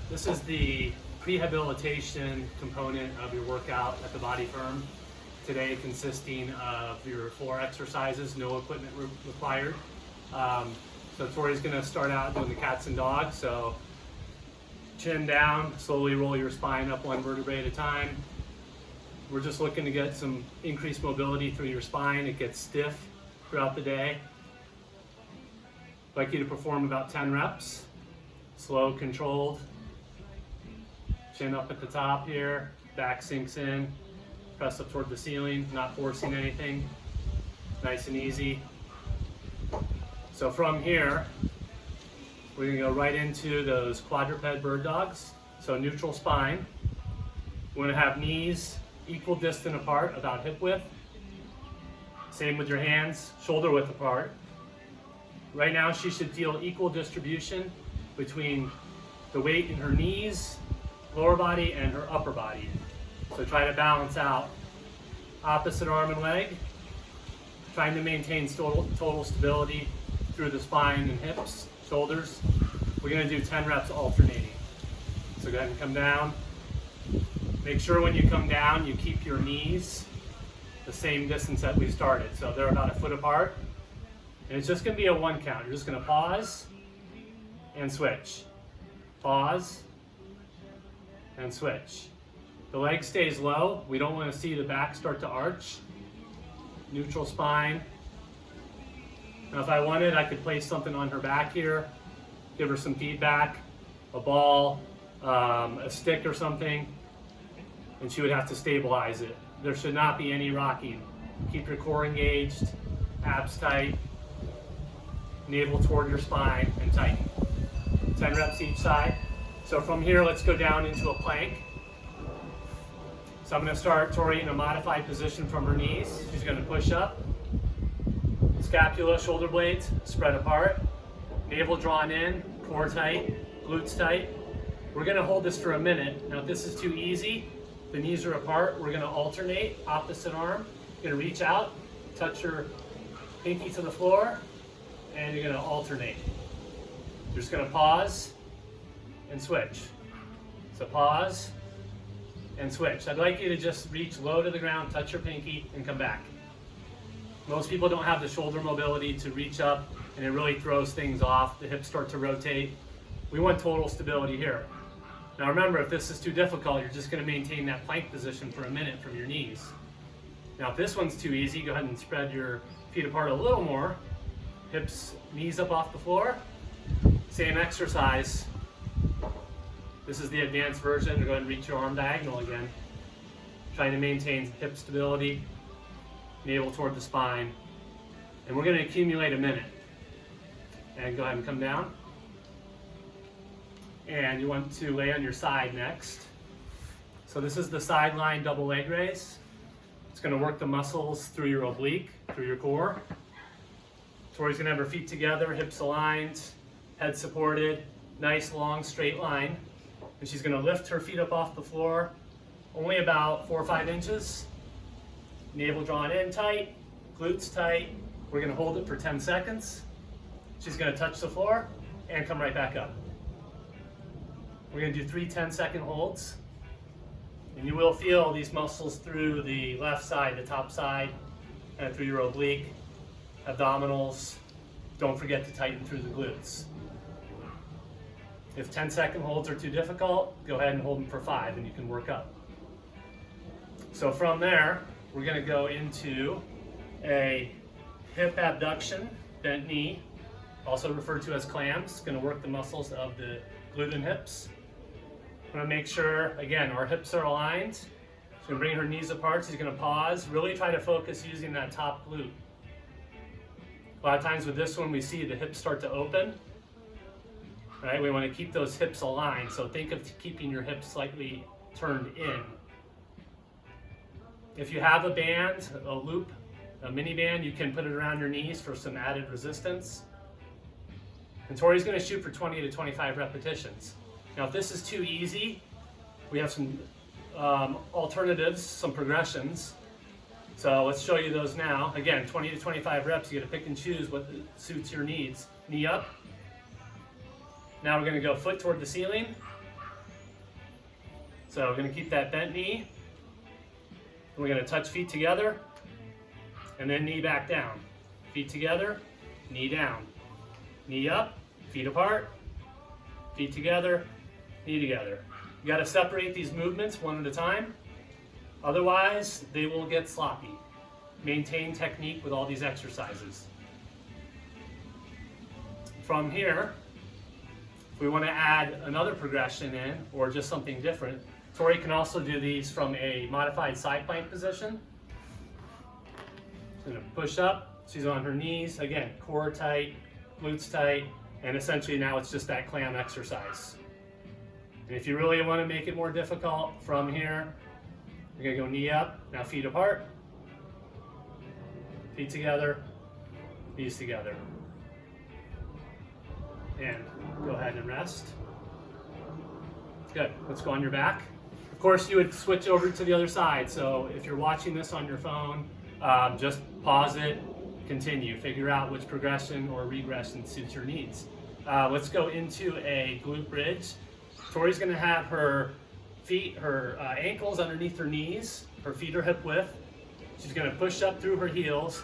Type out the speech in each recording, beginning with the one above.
This is the rehabilitation component of your workout at the Body Firm. Today consisting of your floor exercises, no equipment required. So Tori's gonna start out doing the cats and dogs. So chin down, slowly roll your spine up one vertebrae at a time. We're just looking to get some increased mobility through your spine. It gets stiff throughout the day. I'd like you to perform about 10 reps. Slow, controlled. Chin up at the top here, back sinks in, press up toward the ceiling, not forcing anything. Nice and easy. So from here, we're gonna go right into those quadruped bird dogs. So neutral spine. We're gonna have knees equal distance apart, about hip width. Same with your hands, shoulder width apart. Right now she should feel equal distribution between the weight in her knees, lower body, and her upper body. So try to balance out opposite arm and leg, trying to maintain total stability through the spine and hips, shoulders. We're gonna do 10 reps alternating. So go ahead and come down. Make sure when you come down, you keep your knees the same distance that we started. So they're about a foot apart. And it's just gonna be a 1 count. You're just gonna pause and switch. Pause and switch. The leg stays low. We don't want to see the back start to arch. Neutral spine. Now if I wanted, I could place something on her back here, give her some feedback, a ball, a stick or something, and she would have to stabilize it. There should not be any rocking. Keep your core engaged, abs tight, navel toward your spine, and tighten. 10 reps each side. So from here, let's go down into a plank. So I'm gonna start Tori in a modified position from her knees. She's gonna push up. Scapula, shoulder blades spread apart. Navel drawn in, core tight, glutes tight. We're gonna hold this for a minute. Now if this is too easy, the knees are apart, we're gonna alternate, opposite arm. You're gonna reach out, touch your pinky to the floor, and you're gonna alternate. You're just gonna pause and switch. So pause and switch. I'd like you to just reach low to the ground, touch your pinky, and come back. Most people don't have the shoulder mobility to reach up, and it really throws things off. The hips start to rotate. We want total stability here. Now remember, if this is too difficult, you're just gonna maintain that plank position for a minute from your knees. Now if this one's too easy, go ahead and spread your feet apart a little more. Hips, knees up off the floor. Same exercise. This is the advanced version. Go ahead and reach your arm diagonal again. Trying to maintain hip stability, navel toward the spine. And we're gonna accumulate a minute. And go ahead and come down. And you want to lay on your side next. So this is the sideline double leg raise. It's gonna work the muscles through your oblique, through your core. Tori's gonna have her feet together, hips aligned, head supported, nice long straight line. And she's gonna lift her feet up off the floor, only about 4 or 5 inches. Navel drawn in tight, glutes tight. We're gonna hold it for 10 seconds. She's gonna touch the floor and come right back up. We're gonna do 3 10-second holds. And you will feel these muscles through the left side, the top side, and through your oblique, abdominals. Don't forget to tighten through the glutes. If 10-second holds are too difficult, go ahead and hold them for 5 and you can work up. So from there, we're gonna go into a hip abduction, bent knee, also referred to as clams. It's gonna work the muscles of the glute and hips. I'm gonna make sure, again, our hips are aligned. She's gonna bring her knees apart, she's gonna pause, really try to focus using that top glute. A lot of times with this one, we see the hips start to open. Right? We want to keep those hips aligned, so think of keeping your hips slightly turned in. If you have a band, a loop, a mini band, you can put it around your knees for some added resistance. And Tori's going to shoot for 20 to 25 repetitions. Now if this is too easy, we have some alternatives, some progressions. So let's show you those now. Again, 20 to 25 reps, you got to pick and choose what suits your needs. Knee up. Now we're going to go foot toward the ceiling, So we're going to keep that bent knee. We're going to touch feet together and then knee back down. Feet together, knee down. Knee up, feet apart, feet together, knee together. You got to separate these movements one at a time. Otherwise, they will get sloppy. Maintain technique with all these exercises. From here, if we want to add another progression in or just something different, Tori can also do these from a modified side plank position. She's going to push up. She's on her knees. Again, core tight, glutes tight, and essentially now it's just that clam exercise. And if you really want to make it more difficult, from here, you're going to go knee up, now feet apart, feet together, knees together. And go ahead and rest. Good, let's go on your back. Of course, you would switch over to the other side. So if you're watching this on your phone, just pause it, continue. Figure out which progression or regression suits your needs. Let's go into a glute bridge. Tori's gonna have her feet, her ankles underneath her knees. Her feet are hip width. She's gonna push up through her heels.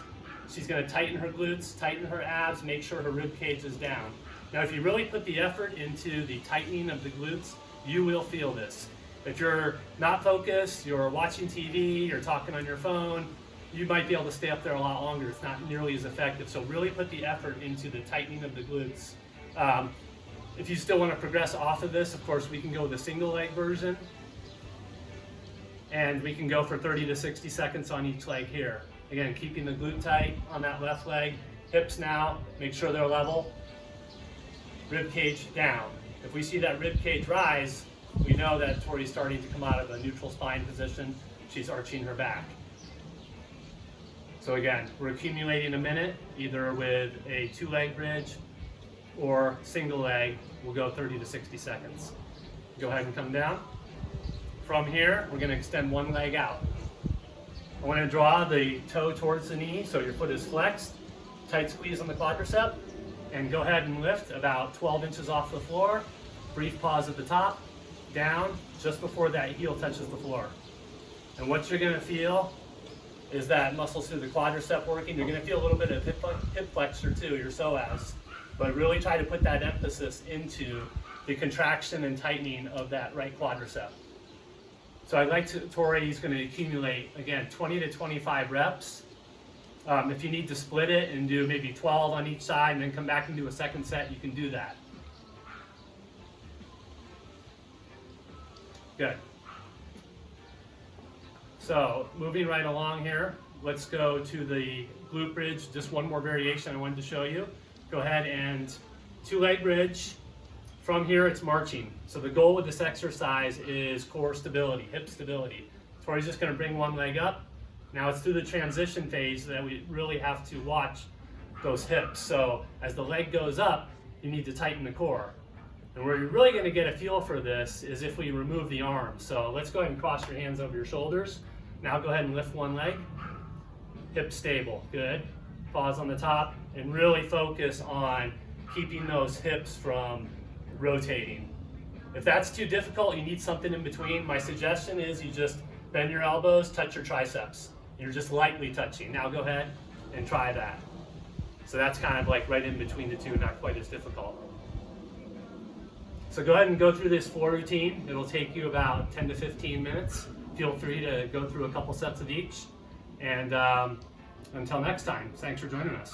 She's gonna tighten her glutes, tighten her abs, make sure her rib cage is down. Now, if you really put the effort into the tightening of the glutes, you will feel this. If you're not focused, you're watching TV, you're talking on your phone, you might be able to stay up there a lot longer. It's not nearly as effective. So really put the effort into the tightening of the glutes. If you still want to progress off of this, of course, we can go with a single leg version. And we can go for 30 to 60 seconds on each leg here. Again, keeping the glute tight on that left leg. Hips now, make sure they're level. Rib cage down. If we see that rib cage rise, we know that Tori's starting to come out of a neutral spine position. She's arching her back. So again, we're accumulating a minute, either with a 2-leg bridge or single leg. We'll go 30 to 60 seconds. Go ahead and come down. From here, we're gonna extend one leg out. I wanna draw the toe towards the knee so your foot is flexed. Tight squeeze on the quadricep. And go ahead and lift about 12 inches off the floor. Brief pause at the top, down, just before that heel touches the floor. And what you're gonna feel is that muscles through the quadricep working. You're gonna feel a little bit of hip flexor too, your psoas. But really try to put that emphasis into the contraction and tightening of that right quadricep. So I'd like to, Tori's gonna accumulate, again, 20 to 25 reps. If you need to split it and do maybe 12 on each side and then come back and do a second set, you can do that. Good. So moving right along here, let's go to the glute bridge. Just one more variation I wanted to show you. Go ahead and 2-leg bridge. From here, it's marching. So the goal with this exercise is core stability, hip stability. Tori's just gonna bring one leg up. Now it's through the transition phase that we really have to watch those hips. So as the leg goes up, you need to tighten the core. And where you're really gonna get a feel for this is if we remove the arms. So let's go ahead and cross your hands over your shoulders. Now go ahead and lift one leg. Hip stable, good. Pause on the top and really focus on keeping those hips from rotating. If that's too difficult, you need something in between. My suggestion is you just bend your elbows, touch your triceps. You're just lightly touching. Now go ahead and try that. So that's kind of like right in between the two, not quite as difficult. So go ahead and go through this floor routine. It'll take you about 10 to 15 minutes. Feel free to go through a couple sets of each. And until next time, thanks for joining us.